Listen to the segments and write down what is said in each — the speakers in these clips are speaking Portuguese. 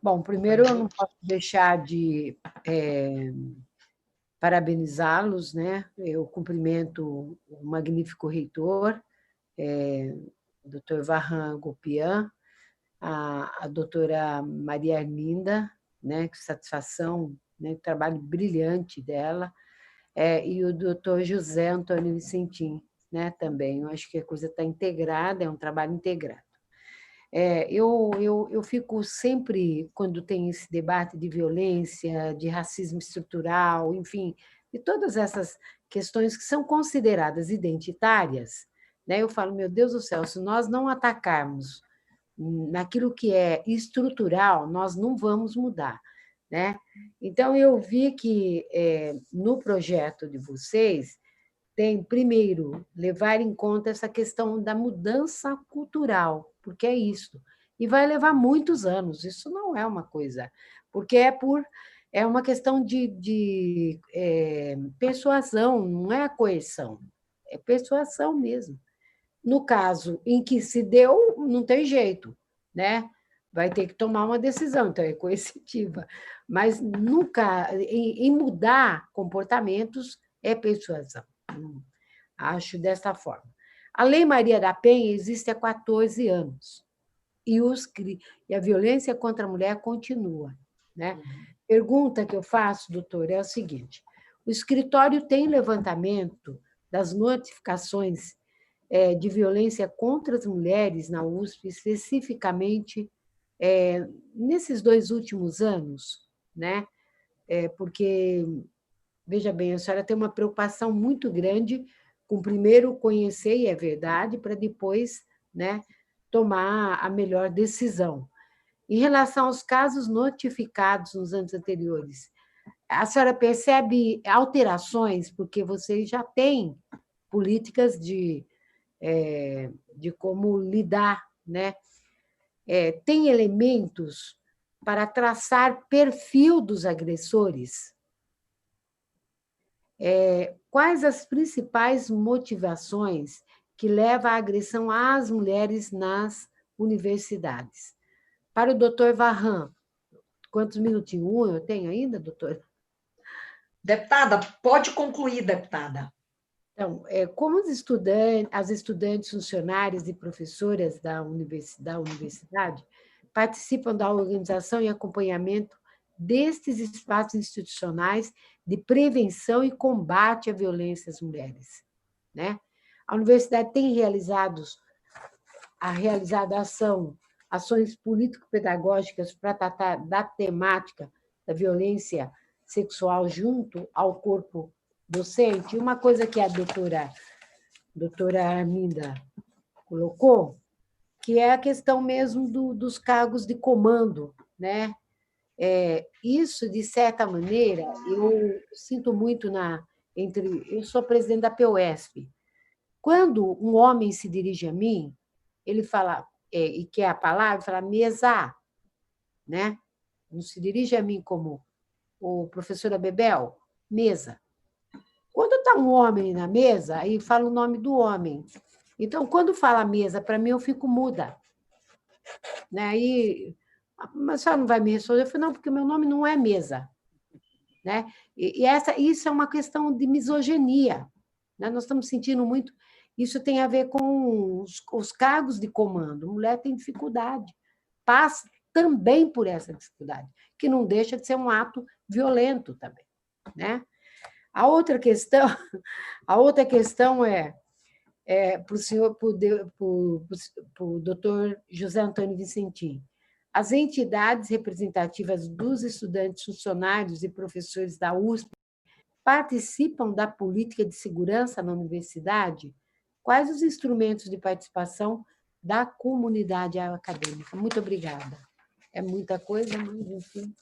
Bom, primeiro eu não posso deixar de parabenizá-los, né? Eu cumprimento o magnífico reitor, Dr. Vahan Gopian, a doutora Maria Arminda, né? Que satisfação, né? Trabalho brilhante dela, e o doutor José Antônio Vicentim, né? Também, eu acho que a coisa está integrada, é um trabalho integrado. Eu fico sempre, quando tem esse debate de violência, de racismo estrutural, enfim, de todas essas questões que são consideradas identitárias, né? Eu falo, meu Deus do céu, se nós não atacarmos naquilo que é estrutural, nós não vamos mudar, né? Então, eu vi que no projeto de vocês tem, primeiro, levar em conta essa questão da mudança cultural, porque é isso. E vai levar muitos anos, isso não é uma coisa, porque é uma questão de persuasão, não é a coerção, é persuasão mesmo. No caso em que se deu, não tem jeito, né? Vai ter que tomar uma decisão, então é coercitiva. Mas nunca, em mudar comportamentos, é persuasão. Acho dessa forma. A Lei Maria da Penha existe há 14 anos e a violência contra a mulher continua, né? Pergunta que eu faço, doutor, é o seguinte: o escritório tem levantamento das notificações de violência contra as mulheres na USP, especificamente nesses 2 últimos anos, né? Porque, veja bem, a senhora tem uma preocupação muito grande com primeiro conhecer, e é verdade, para depois, né, tomar a melhor decisão. Em relação aos casos notificados nos anos anteriores, a senhora percebe alterações, porque vocês já têm políticas de como lidar, né? Tem elementos para traçar perfil dos agressores? Quais as principais motivações que levam à agressão às mulheres nas universidades? Para o doutor Vahan, quantos minutinhos? Eu tenho ainda, doutor? Deputada, pode concluir, deputada. Então, como as estudantes funcionárias e professoras da universidade participam da organização e acompanhamento destes espaços institucionais de prevenção e combate à violência às mulheres, né? A universidade tem realizado ações político-pedagógicas para tratar da temática da violência sexual junto ao corpo docente. Uma coisa que a doutora Arminda colocou, que é a questão mesmo dos cargos de comando, né? Isso, de certa maneira, eu sinto muito eu sou presidente da POSP. Quando um homem se dirige a mim, ele fala, e quer a palavra, fala mesa, né? Não se dirige a mim como o professora Bebel, mesa. Quando está um homem na mesa, aí fala o nome do homem. Então, quando fala mesa, para mim, eu fico muda. Né? Aí, mas a senhora não vai me responder? Eu falei, não, porque meu nome não é mesa. Né? Isso é uma questão de misoginia. Né? Nós estamos sentindo muito. Isso tem a ver com os cargos de comando. Mulher tem dificuldade. Passa também por essa dificuldade, que não deixa de ser um ato violento também. Né? A outra questão para o senhor, para o doutor José Antônio Vicentim. As entidades representativas dos estudantes, funcionários e professores da USP participam da política de segurança na universidade? Quais os instrumentos de participação da comunidade acadêmica? Muito obrigada. É muita coisa, mas enfim.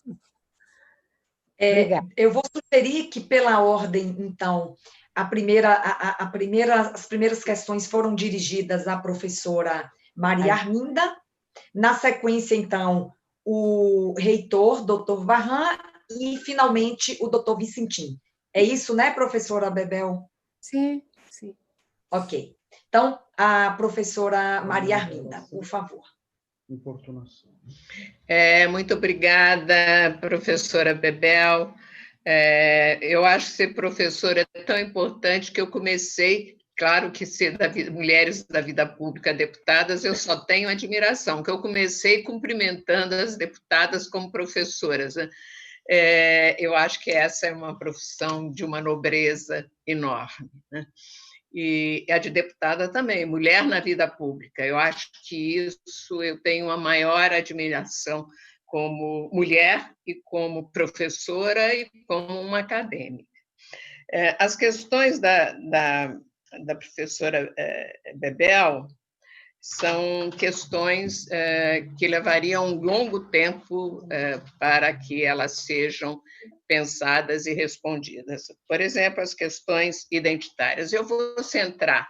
Eu vou sugerir que, pela ordem, então, as primeiras questões foram dirigidas à professora Maria Arminda, na sequência, então, o reitor, doutor Vahan, e, finalmente, o doutor Vicentim. É isso, né, professora Bebel? Sim, sim. Ok. Então, a professora Maria Arminda, por favor. importunação. Muito obrigada, professora Bebel. Eu acho que ser professora é tão importante que eu comecei, claro que ser mulheres da vida pública, deputadas, eu só tenho admiração, que eu comecei cumprimentando as deputadas como professoras, né? Eu acho que essa é uma profissão de uma nobreza enorme, né? E a de deputada também, mulher na vida pública. Eu acho que isso eu tenho uma maior admiração como mulher e como professora e como uma acadêmica. As questões da professora Bebel são questões que levariam um longo tempo para que elas sejam pensadas e respondidas. Por exemplo, as questões identitárias. Eu vou centrar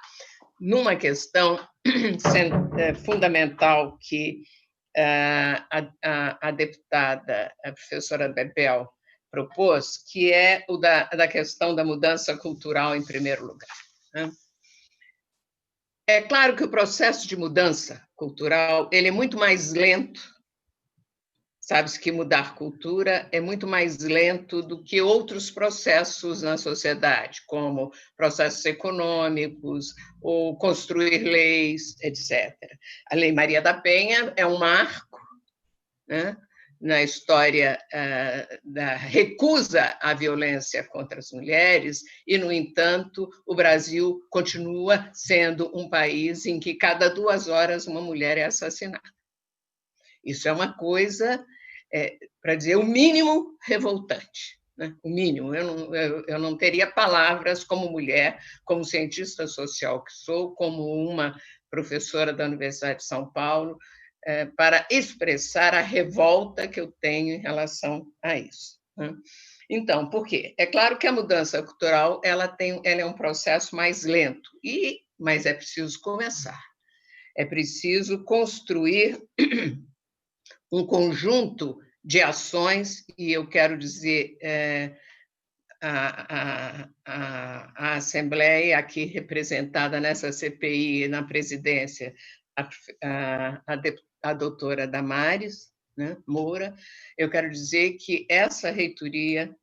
numa questão fundamental que a deputada, a professora Bebel, propôs, que é o da questão da mudança cultural, em primeiro lugar, né? É claro que o processo de mudança cultural ele é muito mais lento. Sabe-se que mudar cultura é muito mais lento do que outros processos na sociedade, como processos econômicos ou construir leis, etc. A Lei Maria da Penha é um marco, né, na história da recusa à violência contra as mulheres, e, no entanto, o Brasil continua sendo um país em que cada 2 horas uma mulher é assassinada. Isso é uma coisa, para dizer o mínimo, revoltante, né? O mínimo. Eu não teria palavras como mulher, como cientista social que sou, como uma professora da Universidade de São Paulo, para expressar a revolta que eu tenho em relação a isso, né? Então, por quê? É claro que a mudança cultural ela é um processo mais lento, mas é preciso começar. É preciso construir um conjunto de ações, e eu quero dizer a Assembleia, aqui representada nessa CPI, na presidência, a doutora Damares, né, Moura. Eu quero dizer que essa reitoria,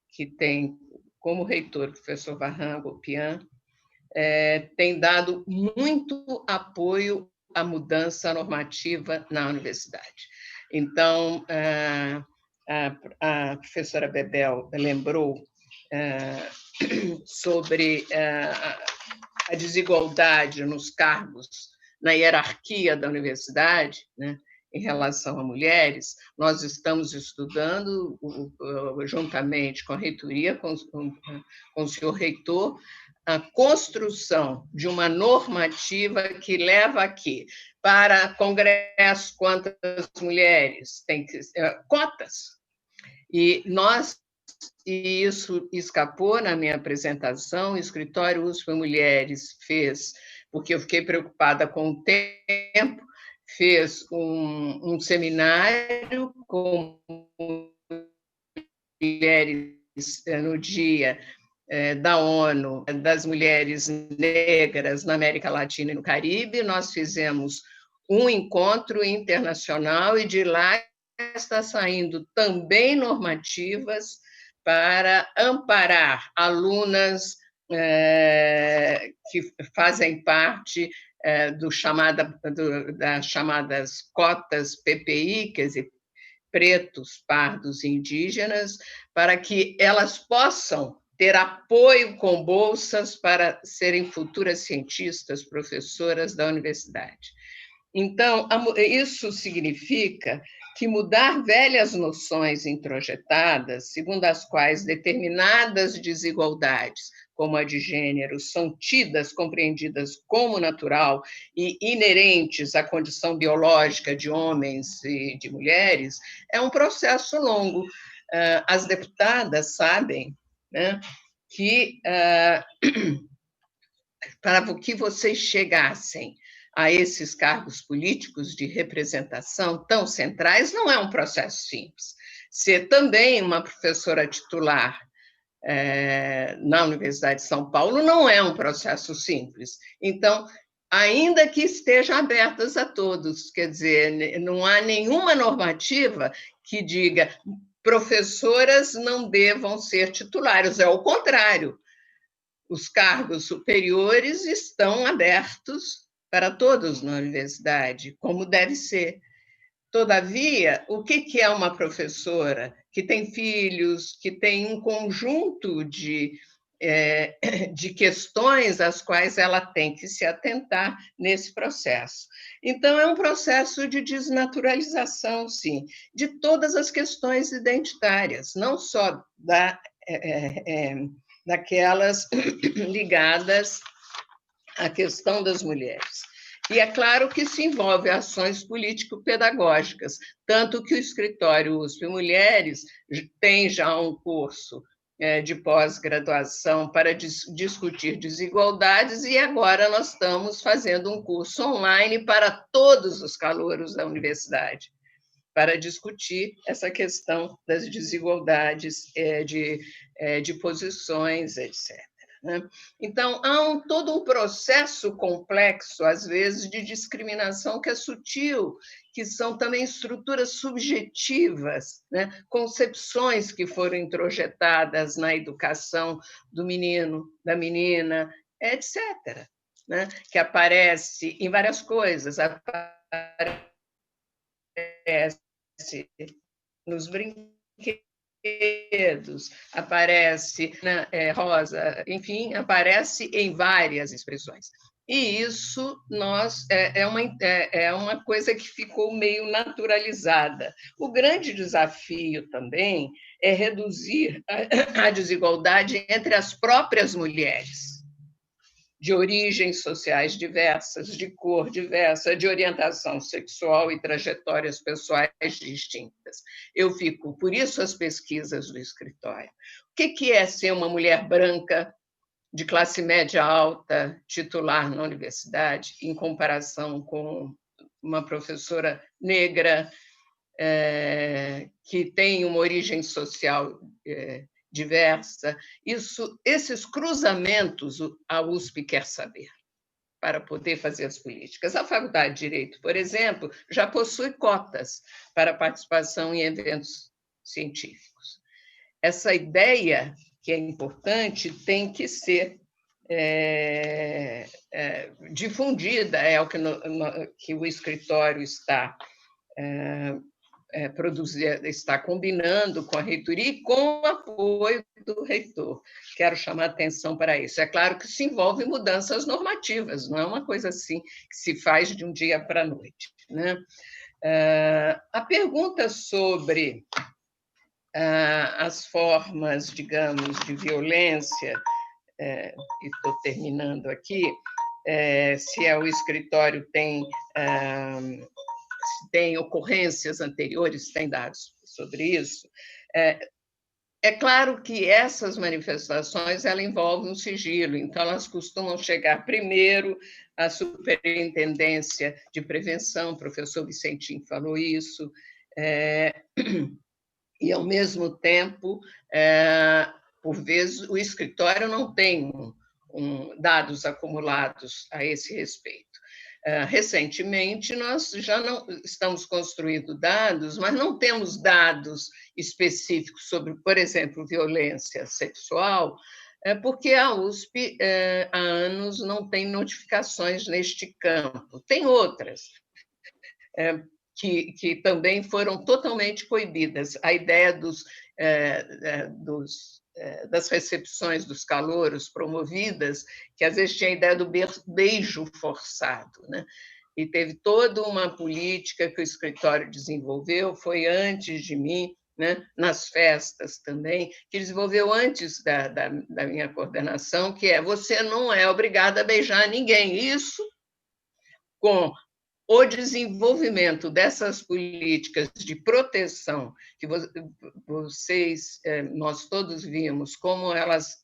que tem como reitor o professor Varran Gopian, tem dado muito apoio à mudança normativa na universidade. Então, a professora Bebel lembrou sobre a desigualdade nos cargos, na hierarquia da universidade, né, em relação a mulheres. Nós estamos estudando, juntamente com a reitoria, com o senhor reitor, a construção de uma normativa que leva aqui para congresso quantas mulheres, tem que cotas. E isso escapou na minha apresentação, o Escritório USP Mulheres fez, porque eu fiquei preocupada com o tempo, fez um seminário com mulheres no dia da ONU, das mulheres negras na América Latina e no Caribe. Nós fizemos um encontro internacional e de lá está saindo também normativas para amparar alunas que fazem parte das chamadas cotas PPI, quer dizer, pretos, pardos e indígenas, para que elas possam ter apoio com bolsas para serem futuras cientistas, professoras da universidade. Então, isso significa que mudar velhas noções introjetadas, segundo as quais determinadas desigualdades, como a de gênero, são tidas, compreendidas como natural e inerentes à condição biológica de homens e de mulheres, é um processo longo. As deputadas sabem, né, que para que vocês chegassem a esses cargos políticos de representação tão centrais, não é um processo simples. Ser também uma professora titular na Universidade de São Paulo não é um processo simples. Então, ainda que estejam abertas a todos. Quer dizer, não há nenhuma normativa que diga professoras não devam ser titulares, é o contrário. Os cargos superiores estão abertos para todos na universidade, como deve ser. Todavia, o que é uma professora que tem filhos, que tem um conjunto de questões às quais ela tem que se atentar nesse processo? Então, é um processo de desnaturalização, sim, de todas as questões identitárias, não só daquelas ligadas à questão das mulheres. E é claro que isso envolve ações político-pedagógicas, tanto que o Escritório USP Mulheres tem já um curso de pós-graduação para discutir desigualdades, e agora nós estamos fazendo um curso online para todos os calouros da universidade, para discutir essa questão das desigualdades de posições, etc. Então, há todo um processo complexo, às vezes, de discriminação que é sutil, que são também estruturas subjetivas, concepções que foram introjetadas na educação do menino, da menina, etc., que aparece em várias coisas, aparece nos brinquedos, aparece na rosa, enfim, aparece em várias expressões. E isso é uma coisa que ficou meio naturalizada. O grande desafio também é reduzir a desigualdade entre as próprias mulheres, de origens sociais diversas, de cor diversa, de orientação sexual e trajetórias pessoais distintas. Por isso as pesquisas do escritório. O que é ser uma mulher branca, de classe média alta, titular na universidade, em comparação com uma professora negra que tem uma origem social diversa? Esses cruzamentos a USP quer saber, para poder fazer as políticas. A Faculdade de Direito, por exemplo, já possui cotas para participação em eventos científicos. Essa ideia, que é importante, tem que ser difundida, é o que o escritório está está combinando com a reitoria e com o apoio do reitor. Quero chamar a atenção para isso. É claro que isso envolve mudanças normativas, não é uma coisa assim que se faz de um dia para a noite. A pergunta sobre as formas, digamos, de violência, e estou terminando aqui, se o escritório tem ocorrências anteriores, tem dados sobre isso. É claro que essas manifestações envolvem um sigilo, então elas costumam chegar primeiro à Superintendência de Prevenção, o professor Vicentim falou isso, e, ao mesmo tempo, por vezes, o escritório não tem dados acumulados a esse respeito. Recentemente, nós já não estamos construindo dados, mas não temos dados específicos sobre, por exemplo, violência sexual, porque a USP há anos não tem notificações neste campo. Tem outras que também foram totalmente coibidas. A ideia das recepções dos calouros promovidas, que às vezes tinha a ideia do beijo forçado, E teve toda uma política que o escritório desenvolveu, foi antes de mim, nas festas também, que desenvolveu antes da minha coordenação, que você não é obrigada a beijar ninguém. Isso, com o desenvolvimento dessas políticas de proteção, que nós todos vimos como elas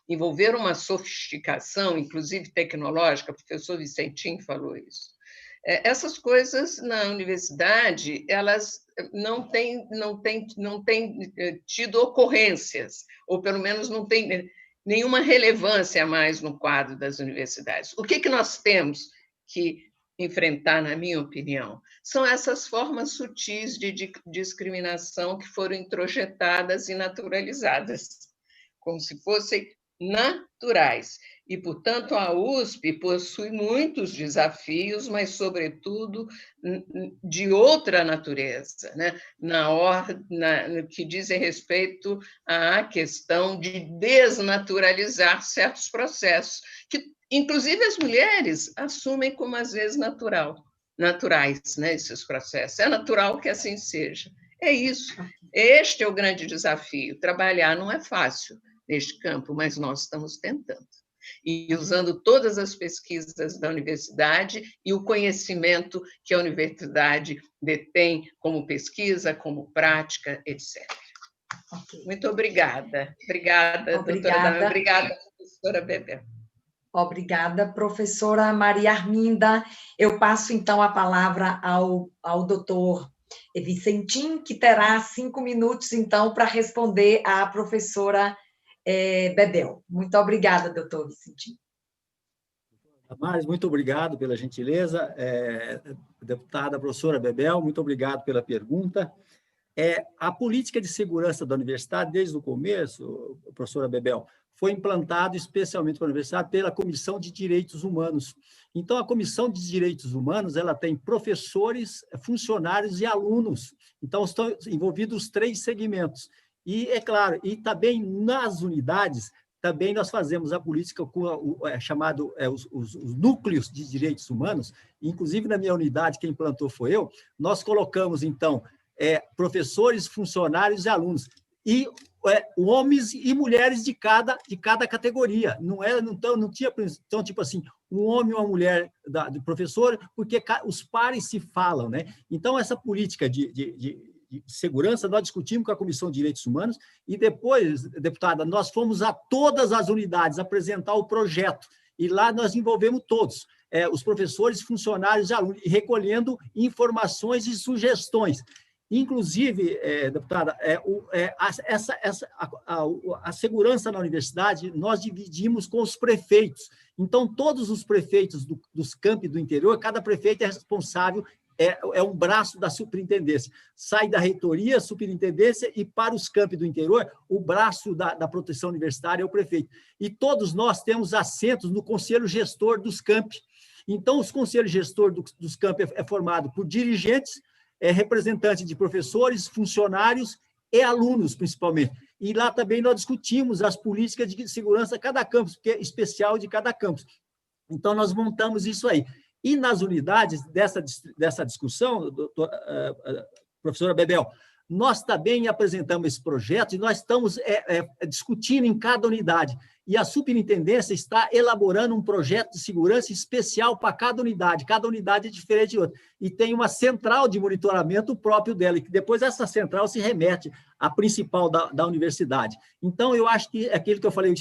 envolveram uma sofisticação, inclusive tecnológica, o professor Vicentim falou isso. Essas coisas na universidade, elas não têm tido ocorrências, ou pelo menos não tem nenhuma relevância mais no quadro das universidades. O que nós temos que enfrentar, na minha opinião. São essas formas sutis de discriminação que foram introjetadas e naturalizadas, como se fossem naturais. E, portanto, a USP possui muitos desafios, mas, sobretudo, de outra natureza, né? No que dizem respeito à questão de desnaturalizar certos processos, que, inclusive, as mulheres assumem como, às vezes, naturais, né, esses processos. É natural que assim seja. É isso. Este é o grande desafio. Trabalhar não é fácil neste campo, mas nós estamos tentando. E usando todas as pesquisas da universidade e o conhecimento que a universidade detém como pesquisa, como prática, etc. Okay. Muito obrigada. Obrigada, doutora Dami. Obrigada, professora Bebel. Obrigada, professora Maria Arminda. Eu passo, então, a palavra ao doutor Vicentim, que terá 5 minutos, então, para responder à professora Bebel. Muito obrigada, doutor Vicentim. Damares, muito obrigado pela gentileza. Deputada professora Bebel, muito obrigado pela pergunta. A política de segurança da universidade, desde o começo, professora Bebel, foi implantado especialmente para a universidade pela Comissão de Direitos Humanos. Então, a Comissão de Direitos Humanos, ela tem professores, funcionários e alunos. Então, estão envolvidos os 3 segmentos. E, é claro, e também nas unidades, também nós fazemos a política com os núcleos de direitos humanos, inclusive na minha unidade, quem implantou foi eu, nós colocamos, então, professores, funcionários e alunos, e homens e mulheres de cada categoria. Não tinha, então, tipo assim, um homem e uma mulher do professor, porque os pares se falam, né? Então, essa política de segurança, nós discutimos com a Comissão de Direitos Humanos e depois, deputada, nós fomos a todas as unidades apresentar o projeto e lá nós envolvemos todos, os professores, funcionários e alunos, recolhendo informações e sugestões. Inclusive, deputada, a segurança na universidade nós dividimos com os prefeitos. Então, todos os prefeitos dos campi do interior, cada prefeito é responsável, é um braço da superintendência. Sai da reitoria, superintendência, e para os campi do interior, o braço da proteção universitária é o prefeito. E todos nós temos assentos no conselho gestor dos campi. Então, os conselhos gestor dos campi é formado por dirigentes, representantes de professores, funcionários e alunos, principalmente. E lá também nós discutimos as políticas de segurança de cada campus, porque é especial de cada campus. Então, nós montamos isso aí. E nas unidades dessa discussão, professora Bebel, nós também apresentamos esse projeto e nós estamos discutindo em cada unidade. E a superintendência está elaborando um projeto de segurança especial para cada unidade é diferente de outra. E tem uma central de monitoramento próprio dela, e que depois essa central se remete à principal da universidade. Então, eu acho que é aquilo que eu falei,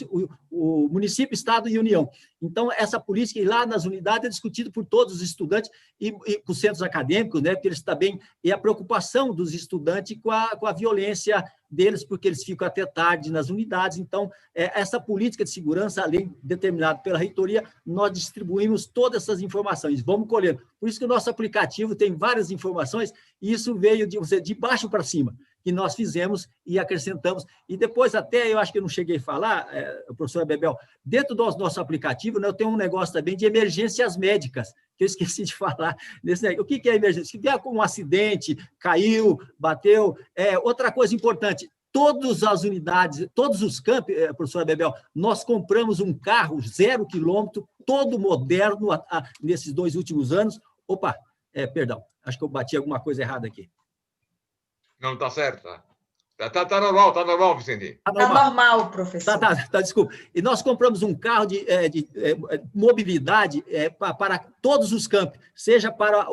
o município, estado e união. Então, essa política lá nas unidades é discutida por todos os estudantes e com os centros acadêmicos, né, porque eles também, e a preocupação dos estudantes com a violência deles, porque eles ficam até tarde nas unidades. Então, essa política de segurança, além determinada pela reitoria, nós distribuímos todas essas informações, vamos colher. Por isso que o nosso aplicativo tem várias informações, e isso veio de baixo para cima, que nós fizemos e acrescentamos. E depois, até, eu acho que eu não cheguei a falar, professora Bebel, dentro do nosso aplicativo, né, eu tenho um negócio também de emergências médicas, que eu esqueci de falar. O que é emergência? Se vier com um acidente, caiu, bateu. Outra coisa importante, todas as unidades, todos os campi, professora Bebel, nós compramos um carro 0 quilômetro, todo moderno, nesses 2 últimos anos. Opa, perdão, acho que eu bati alguma coisa errada aqui. Não, está certo. Está normal, Vicente. Está normal, professor. Desculpa. E nós compramos um carro de mobilidade para todos os campos, seja para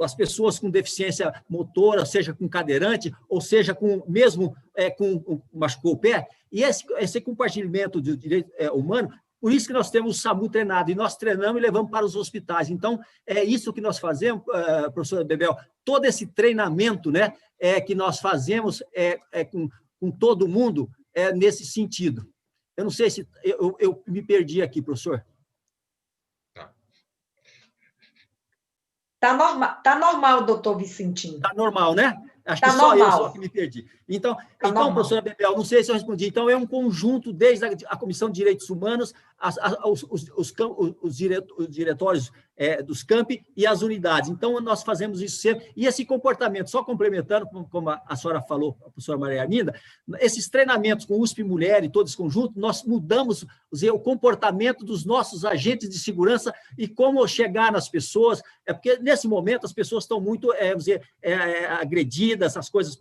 as pessoas com deficiência motora, seja com cadeirante, ou seja, mesmo com machucou o pé. E esse compartilhamento de direito humano, por isso que nós temos o SAMU treinado, e nós treinamos e levamos para os hospitais. Então, é isso que nós fazemos, professora Bebel, todo esse treinamento, né, que nós fazemos com todo mundo nesse sentido. Eu não sei se... Eu me perdi aqui, professor. Tá normal, doutor Vicentim. Está normal, né? Acho Tá que só eu normal. só que me perdi. Então, normal. professora Bebel, não sei se eu respondi. Então, é um conjunto, desde a Comissão de Direitos Humanos, os diretórios dos campi e as unidades. Então, nós fazemos isso sempre. E esse comportamento, só complementando, como a senhora falou, a professora Maria Arminda, esses treinamentos com USP Mulher e todo esse conjunto, nós mudamos o comportamento dos nossos agentes de segurança e como chegar nas pessoas, porque nesse momento as pessoas estão muito, agredidas, as coisas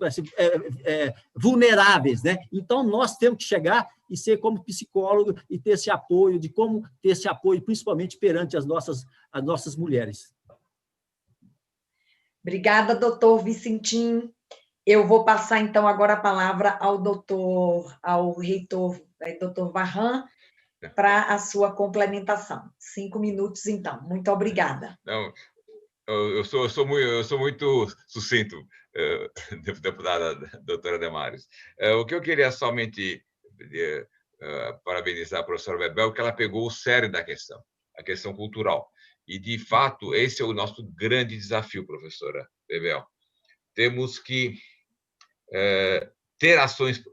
vulneráveis, né? Então, nós temos que chegar e ser como psicólogo e ter esse apoio, de como ter esse apoio, principalmente perante as nossas mulheres. Obrigada, doutor Vicentim. Eu vou passar, então, agora a palavra ao reitor, doutor Varran, para a sua complementação. 5 minutos, então. Muito obrigada. Não, eu sou muito sucinto, deputada doutora Damares. O que eu queria somente parabenizar a professora Bebel, que ela pegou o cerne da questão, a questão cultural. E, de fato, esse é o nosso grande desafio, professora Bebel. Temos que ter ações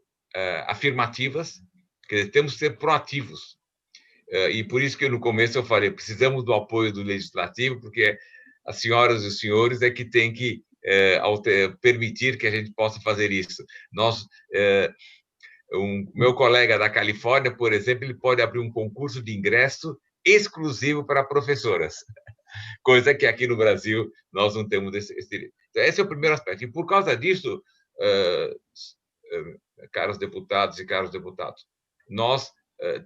afirmativas, quer dizer, temos que ser proativos. E por isso que no começo eu falei, precisamos do apoio do legislativo, porque as senhoras e os senhores é que têm que permitir que a gente possa fazer isso. Meu colega da Califórnia, por exemplo, ele pode abrir um concurso de ingresso exclusivo para professoras, coisa que aqui no Brasil nós não temos esse direito. Então, esse é o primeiro aspecto. E por causa disso, caros deputados e caros deputados, nós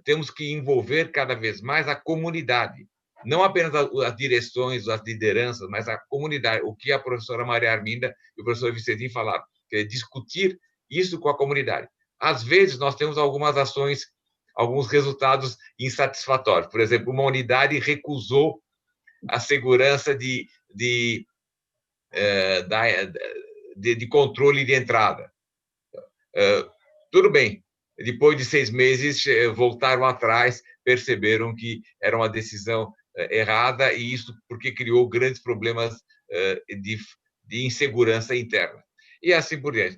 temos que envolver cada vez mais a comunidade, não apenas as direções, as lideranças, mas a comunidade, o que a professora Maria Arminda e o professor Vicentim falaram, que é discutir isso com a comunidade. Às vezes, nós temos algumas ações, alguns resultados insatisfatórios. Por exemplo, uma unidade recusou a segurança de controle de entrada. Tudo bem. Depois de 6 meses, voltaram atrás, perceberam que era uma decisão errada, e isso porque criou grandes problemas de insegurança interna. E assim por diante.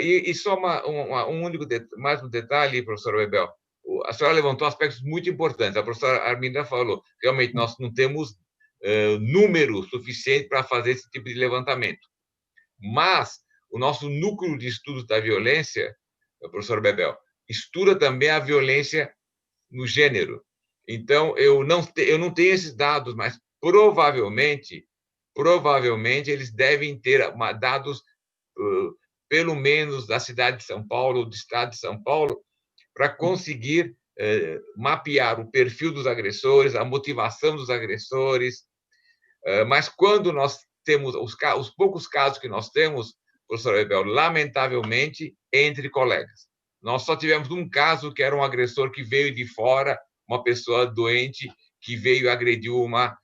E só um único mais um detalhe, professora Bebel. A senhora levantou aspectos muito importantes. A professora Arminda falou, realmente, nós não temos número suficiente para fazer esse tipo de levantamento. Mas o nosso núcleo de estudos da violência, professora Bebel, estuda também a violência no gênero. Então, eu não tenho esses dados, mas provavelmente eles devem ter dados, pelo menos da cidade de São Paulo, do estado de São Paulo, para conseguir mapear o perfil dos agressores, a motivação dos agressores. Mas quando nós temos os poucos casos que nós temos, professor Bebel, lamentavelmente, entre colegas. Nós só tivemos um caso que era um agressor que veio de fora, uma pessoa doente que veio e agrediu uma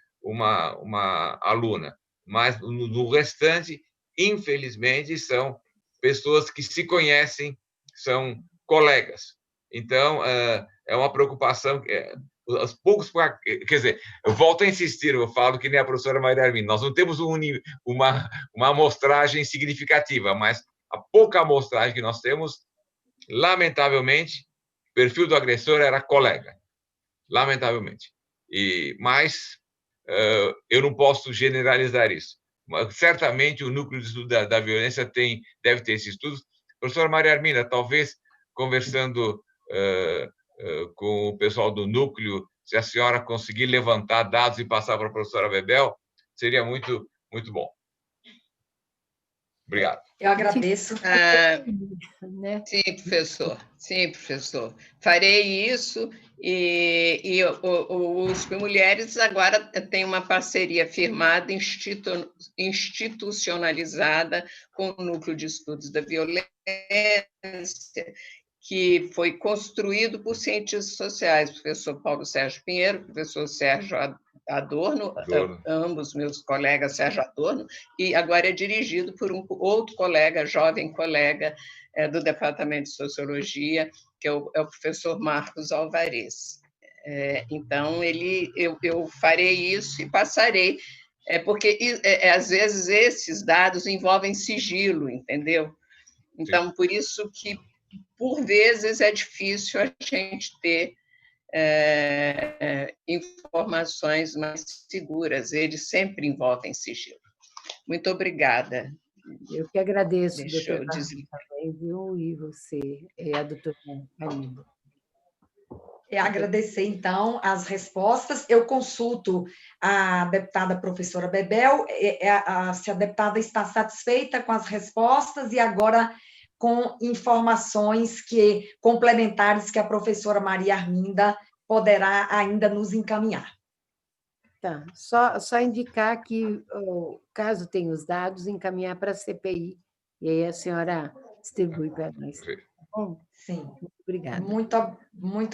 aluna. Mas no restante, infelizmente, são pessoas que se conhecem, são colegas. Então, é uma preocupação. Os poucos, quer dizer, eu volto a insistir, eu falo que nem a professora Maria Arminda, nós não temos uma amostragem significativa, mas a pouca amostragem que nós temos, lamentavelmente, o perfil do agressor era colega, lamentavelmente. Mas eu não posso generalizar isso. Mas, certamente, o núcleo de estudo da violência deve ter esses estudos. Professora Maria Arminda, talvez, conversando com o pessoal do núcleo, se a senhora conseguir levantar dados e passar para a professora Bebel, seria muito, muito bom. Obrigado. Eu agradeço. Sim, professor. Sim, professor. Farei isso, e o USP Mulheres agora tem uma parceria firmada, institucionalizada com o Núcleo de Estudos da Violência, que foi construído por cientistas sociais, professor Paulo Sérgio Pinheiro, professor Sérgio Adorno, ambos meus colegas Sérgio Adorno, e agora é dirigido por um outro colega, jovem colega do Departamento de Sociologia, que é o professor Marcos Alvarez. Então, eu farei isso e passarei Porque, às vezes, esses dados envolvem sigilo, entendeu? Então, por isso que, por vezes, é difícil a gente ter informações mais seguras. Eles sempre envolvem sigilo. Muito obrigada. Eu que agradeço, Deixa eu doutora, também, viu? E você, a doutora Marina. Agradecer, então, as respostas. Eu consulto a deputada professora Bebel, se a deputada está satisfeita com as respostas e agora com informações complementares que a professora Maria Arminda poderá ainda nos encaminhar. Tá. Só indicar que, caso tenha os dados, encaminhar para a CPI, e aí a senhora distribui para nós. Tá bom? Sim. Muito obrigada. Muito